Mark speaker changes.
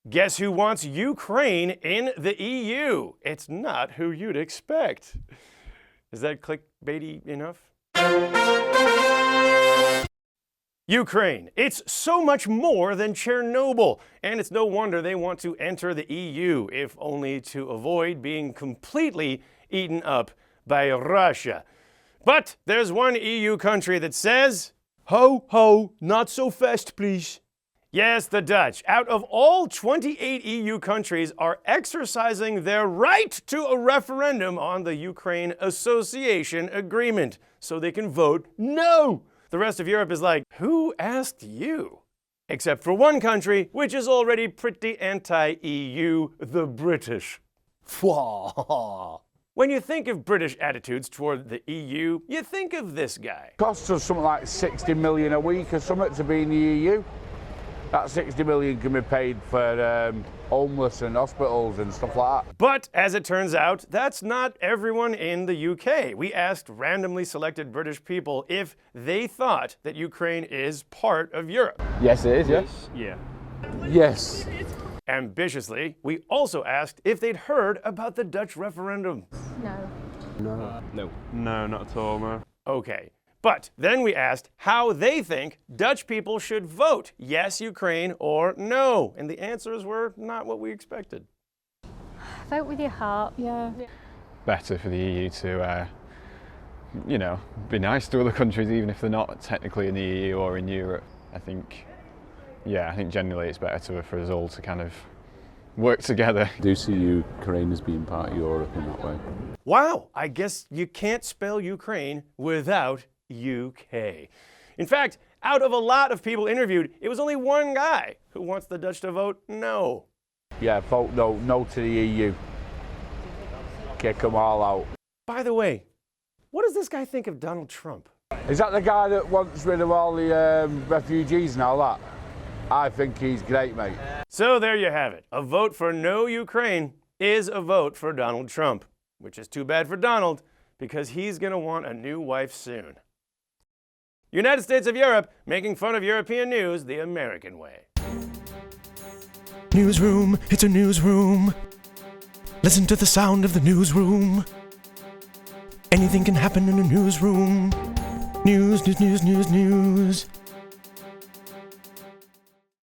Speaker 1: Guess who wants Ukraine in the EU? It's not who you'd expect. Is that clickbaity enough? Ukraine. It's so much more than Chernobyl, and it's no wonder they want to enter the EU, if only to avoid being completely eaten up by Russia. But there's one EU country that says, ho, ho, not so fast, please. Yes, the Dutch, out of all 28 EU countries, are exercising their right to a referendum on the Ukraine Association Agreement, so they can vote no. The rest of Europe is like, who asked you? Except for one country, which is already pretty anti-EU, the British. When you think of British attitudes toward the EU, you think of this guy.
Speaker 2: Costs us something like 60 million a week or something to be in the EU. That 60 million can be paid for homeless and hospitals and stuff like that.
Speaker 1: But as it turns out, that's not everyone in the UK. We asked randomly selected British people if they thought that Ukraine is part of Europe.
Speaker 2: Yes, it is, yes.
Speaker 1: Yeah.
Speaker 2: Yes.
Speaker 1: Ambitiously, we also asked if they'd heard about the Dutch referendum.
Speaker 3: No, not at all, no.
Speaker 1: Okay. But then we asked how they think Dutch people should vote, yes, Ukraine, or no. And the answers were not what we expected.
Speaker 4: Vote with your heart. Yeah.
Speaker 5: Better for the EU to, be nice to other countries, even if they're not technically in the EU or in Europe. I think generally it's better for us all to kind of work together.
Speaker 6: I do see Ukraine as being part of Europe in that way.
Speaker 1: Wow, I guess you can't spell Ukraine without UK. In fact, out of a lot of people interviewed, it was only one guy who wants the Dutch to vote no.
Speaker 2: Yeah, vote no to the EU. Kick them all out.
Speaker 1: By the way, what does this guy think of Donald Trump?
Speaker 2: Is that the guy that wants rid of all the refugees and all that? I think he's great, mate.
Speaker 1: So there you have it. A vote for no Ukraine is a vote for Donald Trump, which is too bad for Donald because he's going to want a new wife soon. United States of Europe, making fun of European news the American way.
Speaker 7: Newsroom, it's a newsroom. Listen to the sound of the newsroom. Anything can happen in a newsroom. News, news, news, news, news.